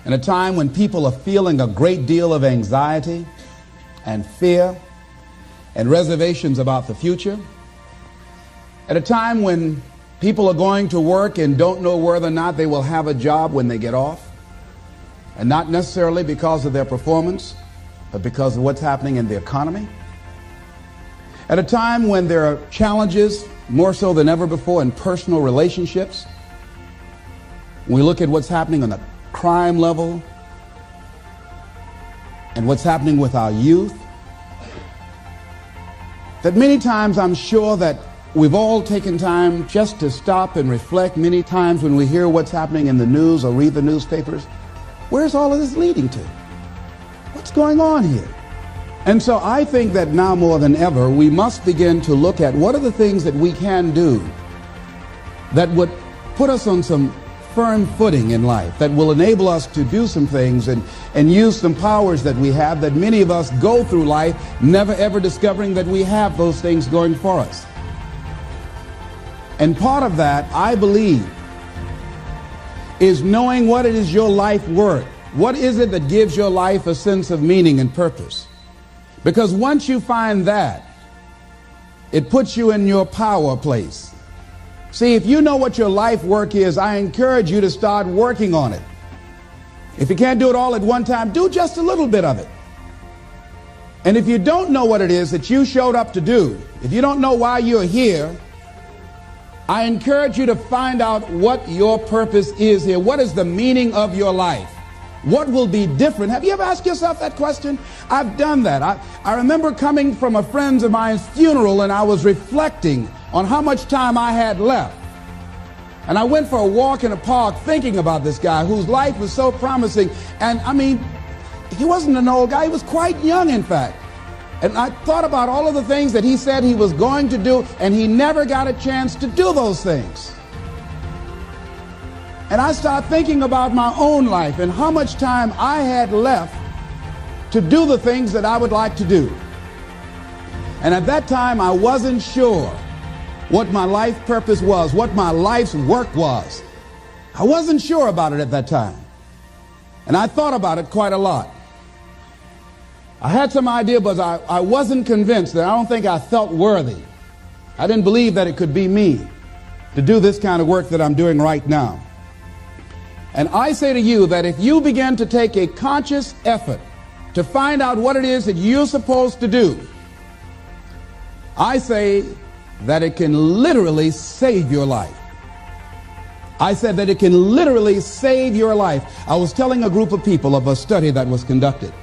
in a time when people are feeling a great deal of anxiety and fear and reservations about the future, at a time when people are going to work and don't know whether or not they will have a job when they get off, and not necessarily because of their performance, but because of what's happening in the economy. At a time when there are challenges, more so than ever before, in personal relationships. We look at what's happening on the crime level and what's happening with our youth, that many times I'm sure that we've all taken time just to stop and reflect. Many times when we hear what's happening in the news or read the newspapers, where's all of this leading to? What's going on here? And so I think that now more than ever, we must begin to look at what are the things that we can do that would put us on some firm footing in life, that will enable us to do some things and use some powers that we have, that many of us go through life never ever discovering that we have those things going for us. And part of that, I believe, is knowing what it is your life worth. What is it that gives your life a sense of meaning and purpose? Because once you find that, it puts you in your power place. See, if you know what your life work is, I encourage you to start working on it. If you can't do it all at one time, do just a little bit of it. And if you don't know what it is that you showed up to do, if you don't know why you're here, I encourage you to find out what your purpose is here. What is the meaning of your life? What will be different? Have you ever asked yourself that question? I've done that. I remember coming from a friend of mine's funeral, and I was reflecting on how much time I had left. And I went for a walk in a park thinking about this guy whose life was so promising. And I mean, he wasn't an old guy. He was quite young, in fact. And I thought about all of the things that he said he was going to do, and he never got a chance to do those things. And I started thinking about my own life and how much time I had left to do the things that I would like to do. And at that time, I wasn't sure what my life purpose was, what my life's work was. I wasn't sure about it at that time. And I thought about it quite a lot. I had some idea, but I wasn't convinced. That I don't think I felt worthy. I didn't believe that it could be me to do this kind of work that I'm doing right now. And I say to you that if you begin to take a conscious effort to find out what it is that you're supposed to do, I say that it can literally save your life. I said that it can literally save your life. I was telling a group of people of a study that was conducted.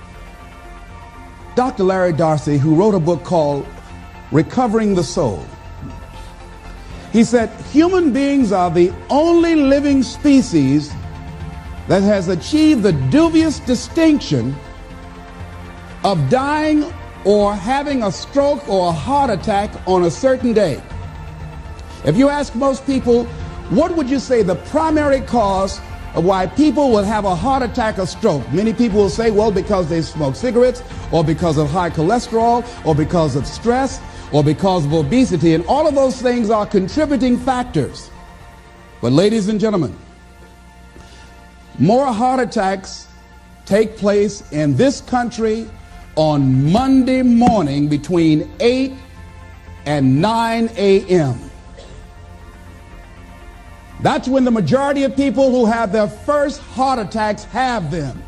Dr. Larry Darcy, who wrote a book called Recovering the Soul, he said human beings are the only living species that has achieved the dubious distinction of dying or having a stroke or a heart attack on a certain day. If you ask most people, what would you say the primary cause of why people will have a heart attack or stroke? Many people will say, well, because they smoke cigarettes, or because of high cholesterol, or because of stress, or because of obesity, and all of those things are contributing factors. But ladies and gentlemen, more heart attacks take place in this country on Monday morning between 8 and 9 a.m. That's when the majority of people who have their first heart attacks have them.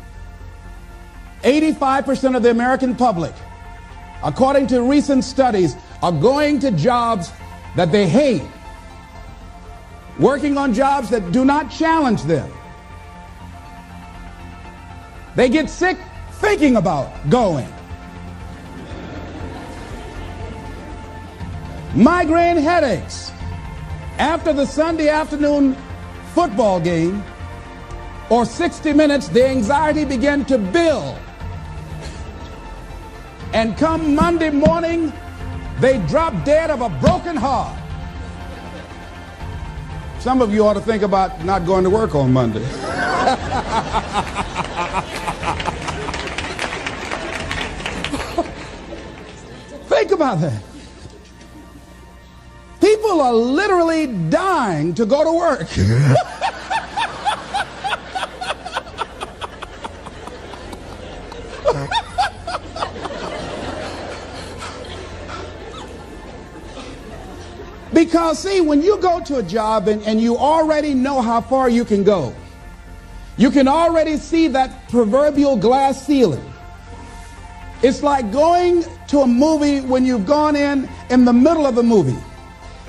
85% of the American public, according to recent studies, are going to jobs that they hate, working on jobs that do not challenge them. They get sick thinking about going. Migraine headaches after the Sunday afternoon football game or 60 minutes, the anxiety began to build. And come Monday morning, they drop dead of a broken heart. Some of you ought to think about not going to work on Monday. Think about that. People are literally dying to go to work. Because, see, when you go to a job and you already know how far you can go, you can already see that proverbial glass ceiling. It's like going to a movie when you've gone in the middle of the movie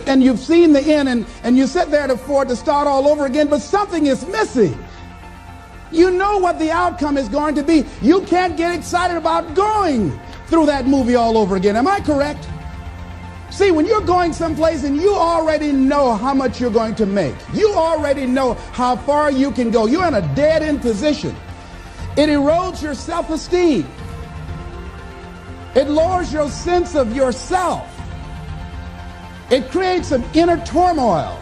and you've seen the end and you sit there to start all over again, but something is missing. You know what the outcome is going to be. You can't get excited about going through that movie all over again. Am I correct? See, when you're going someplace and you already know how much you're going to make, you already know how far you can go, you're in a dead-end position. It erodes your self-esteem. It lowers your sense of yourself. It creates an inner turmoil.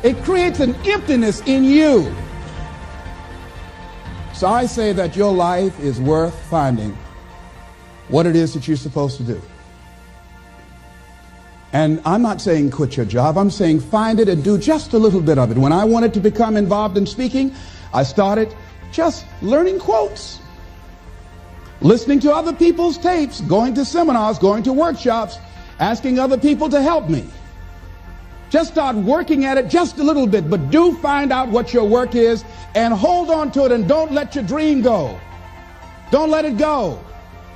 It creates an emptiness in you. So I say that your life is worth finding what it is that you're supposed to do. And I'm not saying quit your job. I'm saying find it and do just a little bit of it. When I wanted to become involved in speaking, I started just learning quotes, listening to other people's tapes, going to seminars, going to workshops, asking other people to help me. Just start working at it just a little bit, but do find out what your work is and hold on to it and don't let your dream go. Don't let it go.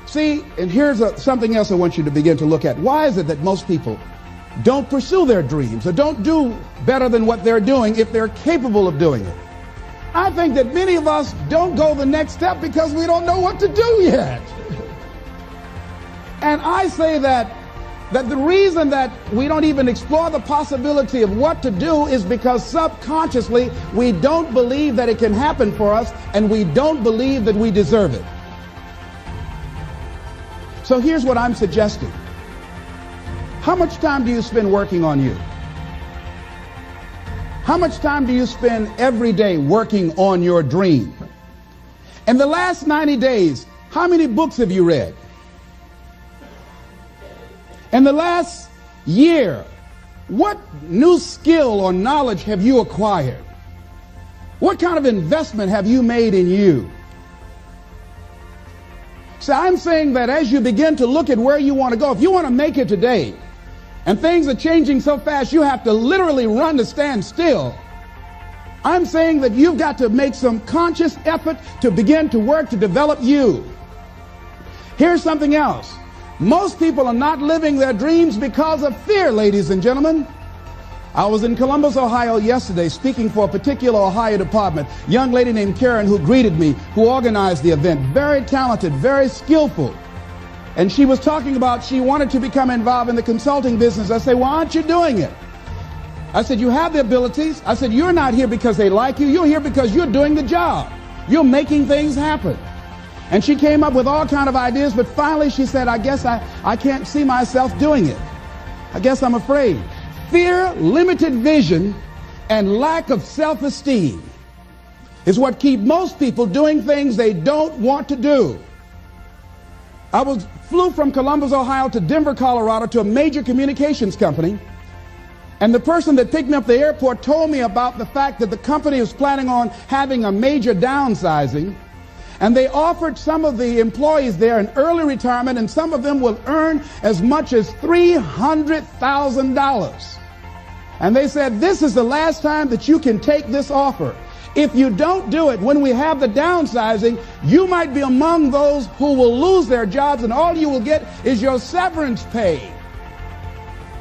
See, and here's something else I want you to begin to look at. Why is it that most people don't pursue their dreams or don't do better than what they're doing if they're capable of doing it? I think that many of us don't go the next step because we don't know what to do yet. And I say that the reason that we don't even explore the possibility of what to do is because subconsciously we don't believe that it can happen for us and we don't believe that we deserve it. So here's what I'm suggesting. How much time do you spend working on you? How much time do you spend every day working on your dream? In the last 90 days, how many books have you read? In the last year, what new skill or knowledge have you acquired? What kind of investment have you made in you? So I'm saying that as you begin to look at where you want to go, if you want to make it today, and things are changing so fast you have to literally run to stand still, I'm saying that you've got to make some conscious effort to begin to work to develop you. Here's something else. Most people are not living their dreams because of fear, ladies and gentlemen. I was in Columbus, Ohio yesterday speaking for a particular Ohio department. A young lady named Karen who greeted me, who organized the event. Very talented, very skillful. And she was talking about she wanted to become involved in the consulting business. I said, why aren't you doing it? I said, you have the abilities. I said, you're not here because they like you. You're here because you're doing the job. You're making things happen. And she came up with all kinds of ideas, but finally she said, I guess I can't see myself doing it. I guess I'm afraid. Fear, limited vision, and lack of self-esteem is what keep most people doing things they don't want to do. I flew from Columbus, Ohio to Denver, Colorado to a major communications company. And the person that picked me up at the airport told me about the fact that the company was planning on having a major downsizing. And they offered some of the employees there an early retirement, and some of them will earn as much as $300,000. And they said, this is the last time that you can take this offer. If you don't do it, when we have the downsizing, you might be among those who will lose their jobs, and all you will get is your severance pay.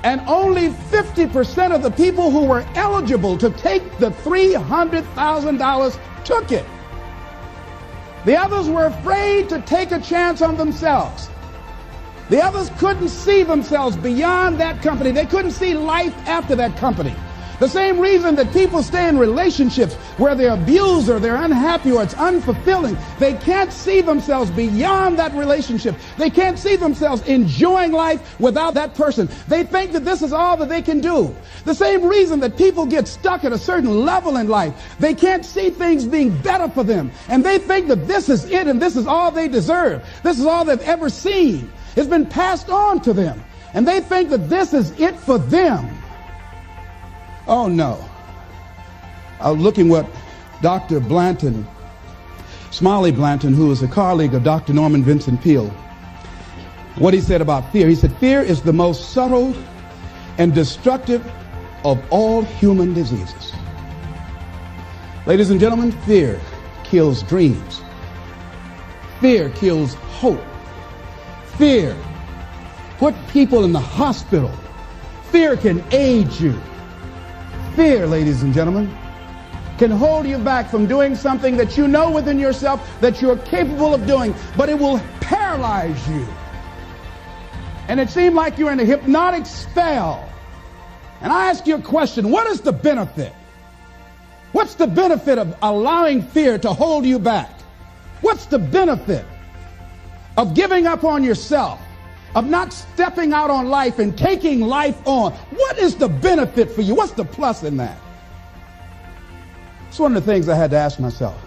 And only 50% of the people who were eligible to take the $300,000 took it. The others were afraid to take a chance on themselves. The others couldn't see themselves beyond that company. They couldn't see life after that company. The same reason that people stay in relationships where they're abused or they're unhappy or it's unfulfilling. They can't see themselves beyond that relationship. They can't see themselves enjoying life without that person. They think that this is all that they can do. The same reason that people get stuck at a certain level in life. They can't see things being better for them. And they think that this is it and this is all they deserve. This is all they've ever seen. It's been passed on to them. And they think that this is it for them. Oh, no. I was looking what Dr. Blanton, Smiley Blanton, who is a colleague of Dr. Norman Vincent Peale, what he said about fear. He said, fear is the most subtle and destructive of all human diseases. Ladies and gentlemen, fear kills dreams. Fear kills hope. Fear put people in the hospital. Fear can age you. Fear, ladies and gentlemen, can hold you back from doing something that you know within yourself that you're capable of doing, but it will paralyze you. And it seemed like you're in a hypnotic spell. And I ask you a question, what is the benefit? What's the benefit of allowing fear to hold you back? What's the benefit of giving up on yourself, of not stepping out on life and taking life on? What is the benefit for you? What's the plus in that? It's one of the things I had to ask myself.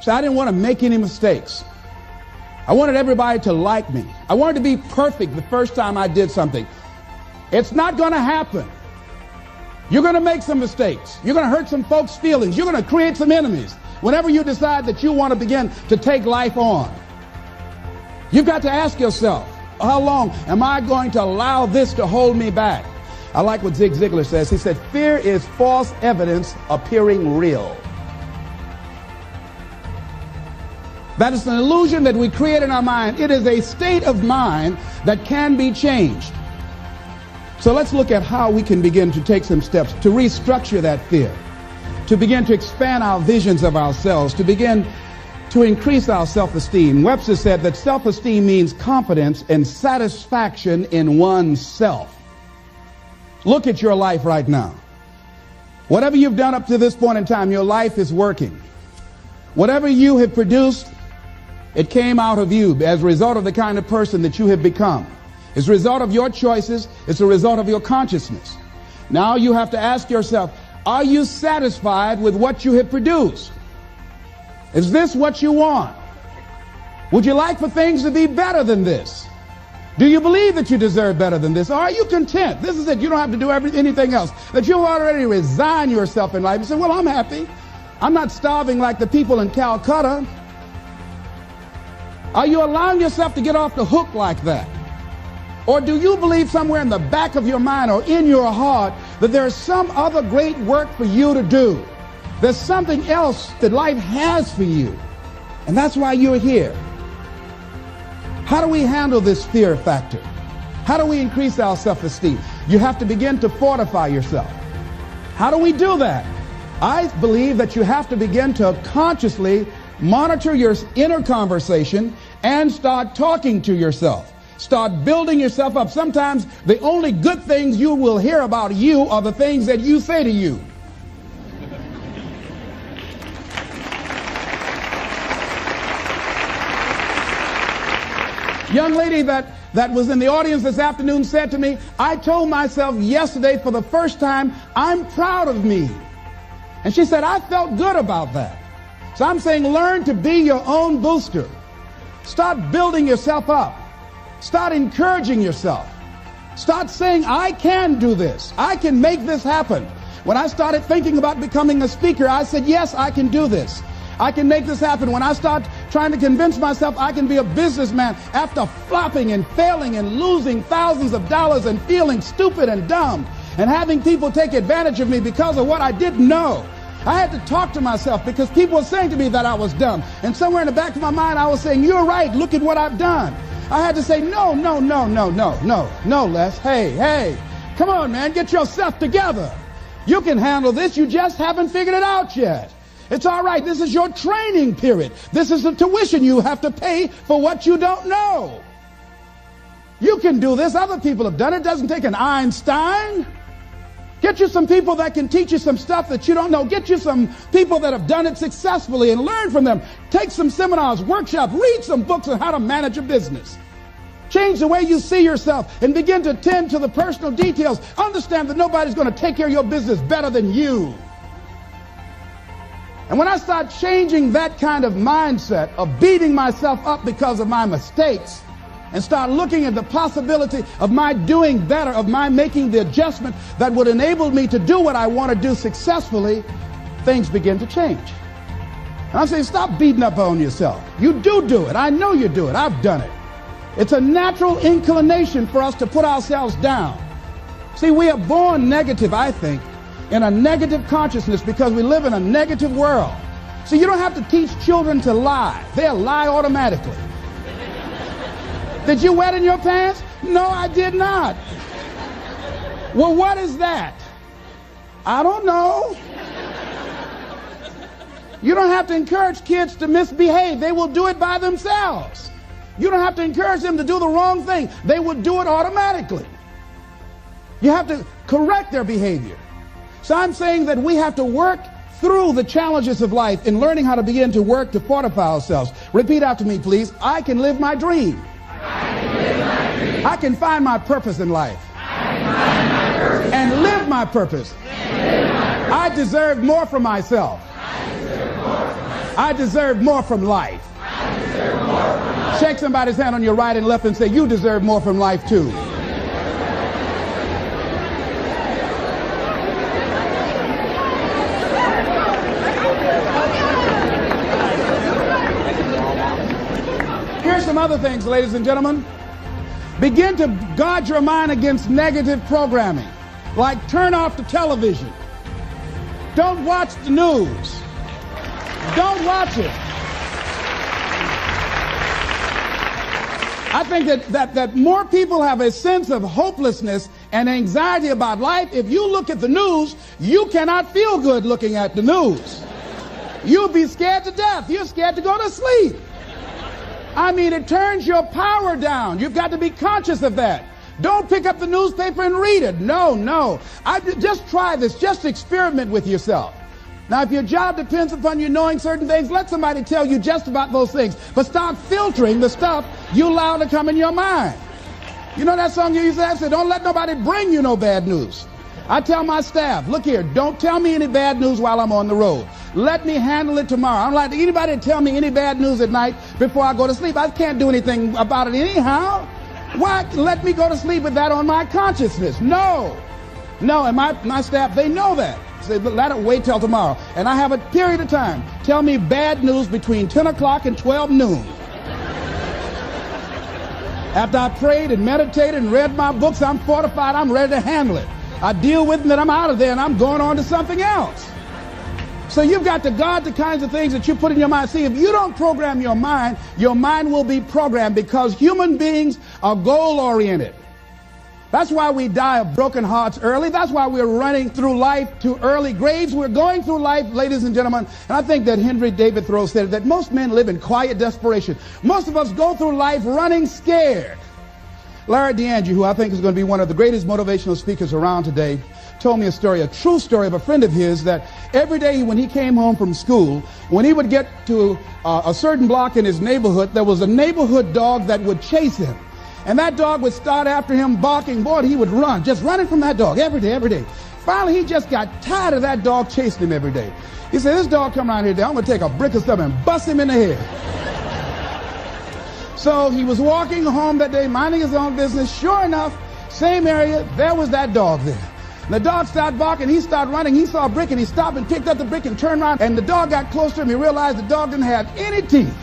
So I didn't want to make any mistakes. I wanted everybody to like me. I wanted to be perfect the first time I did something. It's not going to happen. You're going to make some mistakes. You're going to hurt some folks' feelings. You're going to create some enemies whenever you decide that you want to begin to take life on. You've got to ask yourself, how long am I going to allow this to hold me back? I like what Zig Ziglar says. He said, fear is false evidence appearing real. That is an illusion that we create in our mind. It is a state of mind that can be changed. So let's look at how we can begin to take some steps to restructure that fear, to begin to expand our visions of ourselves, to begin to increase our self-esteem. Webster said that self-esteem means confidence and satisfaction in oneself. Look at your life right now. Whatever you've done up to this point in time, your life is working. Whatever you have produced, it came out of you as a result of the kind of person that you have become. It's a result of your choices. It's a result of your consciousness. Now you have to ask yourself, are you satisfied with what you have produced? Is this what you want? Would you like for things to be better than this? Do you believe that you deserve better than this? Or are you content? This is it. You don't have to do anything else. That you already resign yourself in life and say, well, I'm happy. I'm not starving like the people in Calcutta. Are you allowing yourself to get off the hook like that? Or do you believe somewhere in the back of your mind or in your heart that there is some other great work for you to do? There's something else that life has for you. And that's why you're here. How do we handle this fear factor? How do we increase our self-esteem? You have to begin to fortify yourself. How do we do that? I believe that you have to begin to consciously monitor your inner conversation and start talking to yourself. Start building yourself up. Sometimes the only good things you will hear about you are the things that you say to you. Young lady that was in the audience this afternoon said to me, I told myself yesterday for the first time, I'm proud of me. And she said, I felt good about that. So I'm saying learn to be your own booster. Start building yourself up. Start encouraging yourself. Start saying, I can do this. I can make this happen. When I started thinking about becoming a speaker, I said, yes, I can do this. I can make this happen. When I start trying to convince myself I can be a businessman after flopping and failing and losing thousands of dollars and feeling stupid and dumb and having people take advantage of me because of what I didn't know. I had to talk to myself because people were saying to me that I was dumb. And somewhere in the back of my mind, I was saying, you're right. Look at what I've done. I had to say, no, Les. Hey, come on, man. Get yourself together. You can handle this. You just haven't figured it out yet. It's all right. This is your training period. This is the tuition you have to pay for what you don't know. You can do this. Other people have done it. It doesn't take an Einstein. Get you some people that can teach you some stuff that you don't know. Get you some people that have done it successfully and learn from them. Take some seminars, workshops, read some books on how to manage a business. Change the way you see yourself and begin to tend to the personal details. Understand that nobody's going to take care of your business better than you. And when I start changing that kind of mindset of beating myself up because of my mistakes and start looking at the possibility of my doing better, of my making the adjustment that would enable me to do what I want to do successfully, things begin to change. And I'm saying, stop beating up on yourself. You do it. I know you do it. I've done it. It's a natural inclination for us to put ourselves down. See, we are born negative, I think, in a negative consciousness because we live in a negative world. So you don't have to teach children to lie. They'll lie automatically. Did you wet in your pants? No, I did not. Well, what is that? I don't know. You don't have to encourage kids to misbehave. They will do it by themselves. You don't have to encourage them to do the wrong thing. They will do it automatically. You have to correct their behavior. So I'm saying that we have to work through the challenges of life in learning how to begin to work to fortify ourselves. Repeat after me, please. I can live my dream. I can find my purpose in life. And live my purpose. I deserve more from myself. I deserve more from life. Shake somebody's hand on your right and left and say, you deserve more from life too. Here's some other things, ladies and gentlemen. Begin to guard your mind against negative programming, like turn off the television. Don't watch the news. Don't watch it. I think that more people have a sense of hopelessness and anxiety about life. If you look at the news, you cannot feel good looking at the news. You'll be scared to death. You're scared to go to sleep. I mean, it turns your power down. You've got to be conscious of that. Don't pick up the newspaper and read it. No. Just try this. Just experiment with yourself. Now, if your job depends upon you knowing certain things, let somebody tell you just about those things. But start filtering the stuff you allow to come in your mind. You know that song you used to have? Say, don't let nobody bring you no bad news. I tell my staff, look here, don't tell me any bad news while I'm on the road. Let me handle it tomorrow. I don't like anybody to tell me any bad news at night before I go to sleep. I can't do anything about it anyhow. Why let me go to sleep with that on my consciousness? No, and my staff, they know that. Say, let it wait till tomorrow. And I have a period of time. Tell me bad news between 10 o'clock and 12 noon. After I prayed and meditated and read my books, I'm fortified, I'm ready to handle it. I deal with them and I'm out of there and I'm going on to something else. So you've got to guard the kinds of things that you put in your mind. See, if you don't program your mind will be programmed because human beings are goal-oriented. That's why we die of broken hearts early. That's why we're running through life to early graves. We're going through life, ladies and gentlemen. And I think that Henry David Thoreau said that most men live in quiet desperation. Most of us go through life running scared. Larry DeAndre, who I think is going to be one of the greatest motivational speakers around today, told me a true story of a friend of his that every day when he came home from school, when he would get to a certain block in his neighborhood, there was a neighborhood dog that would chase him. And that dog would start after him barking. Boy, he would run, just running from that dog every day. Finally, he just got tired of that dog chasing him every day. He said, this dog come around here today, I'm going to take a brick of stuff and bust him in the head. So he was walking home that day, minding his own business. Sure enough, same area, there was that dog there. And the dog started barking, he started running, he saw a brick and he stopped and picked up the brick and turned around. And the dog got close to him, he realized the dog didn't have any teeth.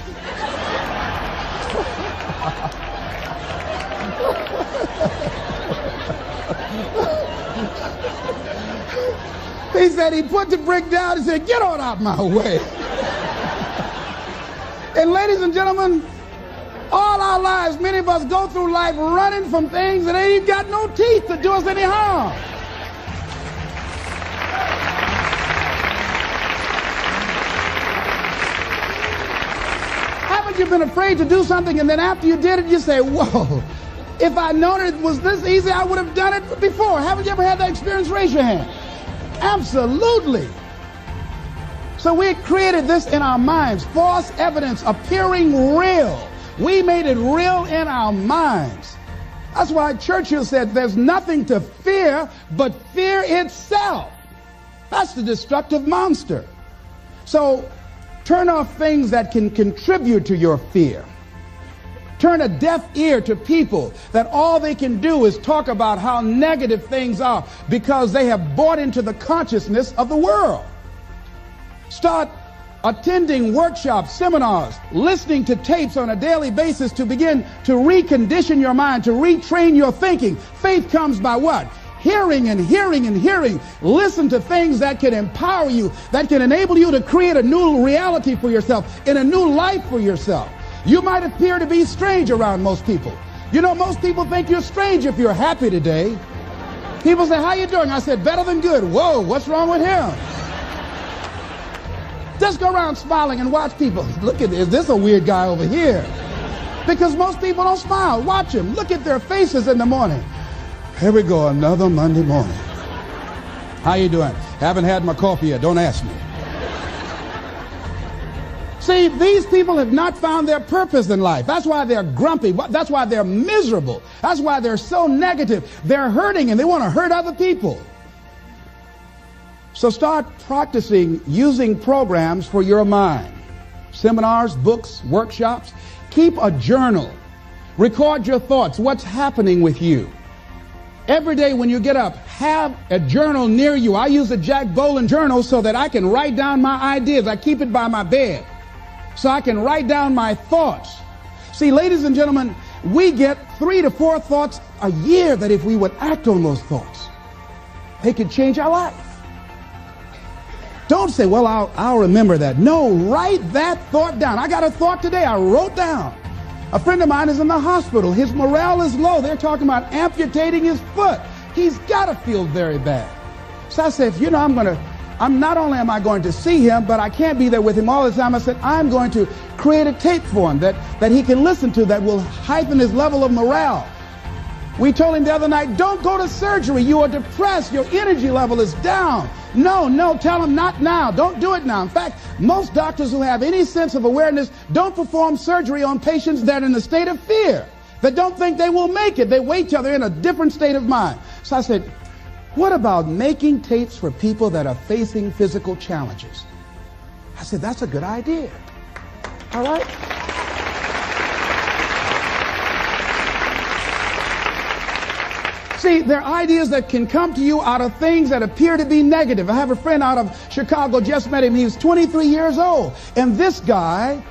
He said he put the brick down and said, get on out my way. And ladies and gentlemen, all our lives, many of us go through life running from things that ain't even got no teeth to do us any harm. Haven't you been afraid to do something and then after you did it, you say, whoa, if I'd known it was this easy, I would have done it before. Haven't you ever had that experience? Raise your hand. Absolutely. So we created this in our minds, false evidence appearing real. We made it real in our minds. That's why Churchill said there's nothing to fear but fear itself. That's the destructive monster. So turn off things that can contribute to your fear. Turn a deaf ear to people that all they can do is talk about how negative things are because they have bought into the consciousness of the world. Start attending workshops, seminars, listening to tapes on a daily basis to begin to recondition your mind, to retrain your thinking. Faith comes by what? hearing and hearing and hearing. Listen to things that can empower you, that can enable you to create a new reality for yourself, and a new life for yourself. You might appear to be strange around most people. You know, most people think you're strange if you're happy today. People say, how you doing? I said, better than good. Whoa, what's wrong with him? Just go around smiling and watch people. Look at this. Is this a weird guy over here? Because most people don't smile. Watch them. Look at their faces in the morning. Here we go, another Monday morning. How you doing? Haven't had my coffee yet. Don't ask me. See, these people have not found their purpose in life. That's why they're grumpy. That's why they're miserable. That's why they're so negative. They're hurting and they want to hurt other people. So start practicing using programs for your mind. Seminars, books, workshops. Keep a journal. Record your thoughts. What's happening with you? Every day when you get up, have a journal near you. I use a Jack Boland journal so that I can write down my ideas. I keep it by my bed so I can write down my thoughts. See, ladies and gentlemen, we get 3 to 4 thoughts a year that if we would act on those thoughts, they could change our life. Don't say, well, I'll remember that. No, write that thought down. I got a thought today I wrote down. A friend of mine is in the hospital. His morale is low. They're talking about amputating his foot. He's got to feel very bad. So I said, you know, not only am I going to see him, but I can't be there with him all the time. I said, I'm going to create a tape for him that he can listen to that will heighten his level of morale. We told him the other night, don't go to surgery. You are depressed. Your energy level is down. No, tell him not now. Don't do it now. In fact, most doctors who have any sense of awareness don't perform surgery on patients that are in a state of fear, that don't think they will make it. They wait till they're in a different state of mind. So I said, what about making tapes for people that are facing physical challenges? I said, that's a good idea. All right? See, there are ideas that can come to you out of things that appear to be negative. I have a friend out of Chicago, just met him. He was 23 years old. And this guy,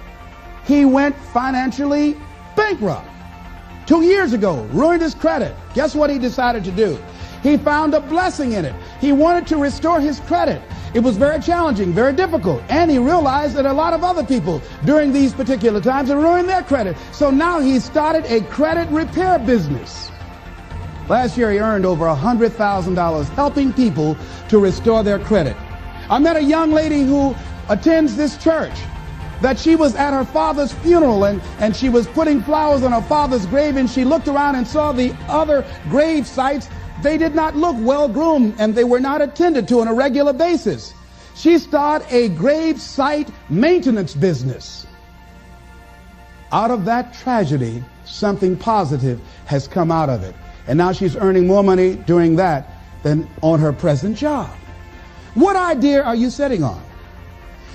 he went financially bankrupt 2 years ago, ruined his credit. Guess what he decided to do? He found a blessing in it. He wanted to restore his credit. It was very challenging, very difficult. And he realized that a lot of other people during these particular times had ruined their credit. So now he started a credit repair business. Last year, he earned over $100,000 helping people to restore their credit. I met a young lady who attends this church, that she was at her father's funeral and she was putting flowers on her father's grave, and she looked around and saw the other grave sites. They did not look well groomed and they were not attended to on a regular basis. She started a grave site maintenance business. Out of that tragedy, something positive has come out of it. And now she's earning more money doing that than on her present job. What idea are you sitting on?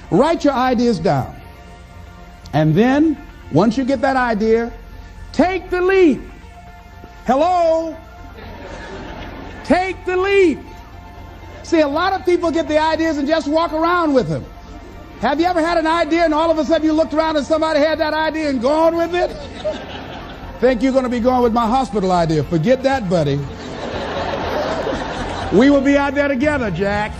Write your ideas down. And then, once you get that idea, take the leap. Hello? Take the leap. See, a lot of people get the ideas and just walk around with them. Have you ever had an idea and all of a sudden you looked around and somebody had that idea and gone with it? Think you're going to be going with my hospital idea. Forget that, buddy. We will be out there together, Jack.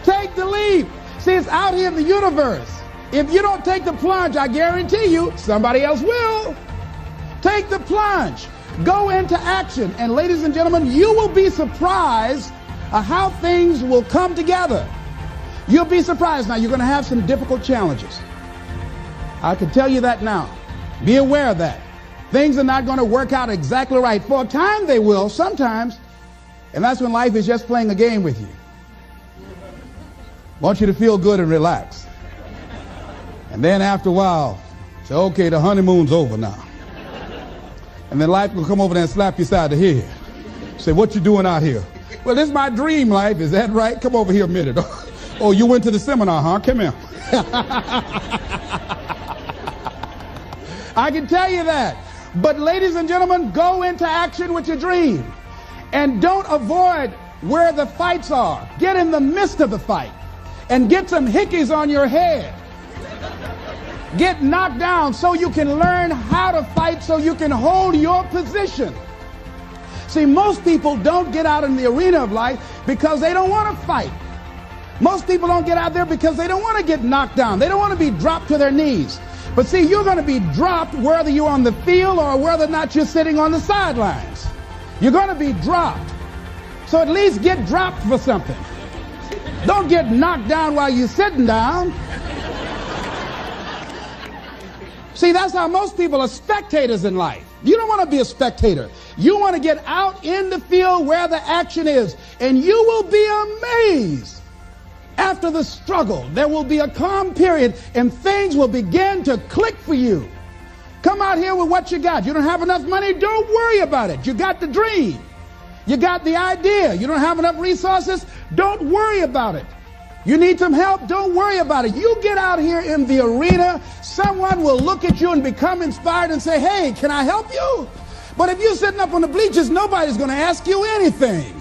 Take the leap. See, it's out here in the universe. If you don't take the plunge, I guarantee you, somebody else will. Take the plunge. Go into action. And ladies and gentlemen, you will be surprised at how things will come together. You'll be surprised. Now, you're going to have some difficult challenges. I can tell you that now. Be aware of that. Things are not going to work out exactly right. For a time they will, sometimes. And that's when life is just playing a game with you. Want you to feel good and relax. And then after a while, say, okay, the honeymoon's over now. And then life will come over there and slap you side the head. Say, what you doing out here? Well, this is my dream life. Is that right? Come over here a minute. Oh, you went to the seminar, huh? Come here. I can tell you that. But ladies and gentlemen, go into action with your dream. And don't avoid where the fights are. Get in the midst of the fight. And get some hickeys on your head. Get knocked down so you can learn how to fight, so you can hold your position. See, most people don't get out in the arena of life because they don't want to fight. Most people don't get out there because they don't want to get knocked down. They don't want to be dropped to their knees. But see, you're going to be dropped whether you're on the field or whether or not you're sitting on the sidelines. You're going to be dropped. So at least get dropped for something. Don't get knocked down while you're sitting down. See, that's how most people are spectators in life. You don't want to be a spectator. You want to get out in the field where the action is, and you will be amazed. After the struggle, there will be a calm period, and things will begin to click for you. Come out here with what you got. You don't have enough money? Don't worry about it. You got the dream. You got the idea. You don't have enough resources? Don't worry about it. You need some help? Don't worry about it. You get out here in the arena, someone will look at you and become inspired and say, hey, can I help you? But if you're sitting up on the bleachers, nobody's going to ask you anything.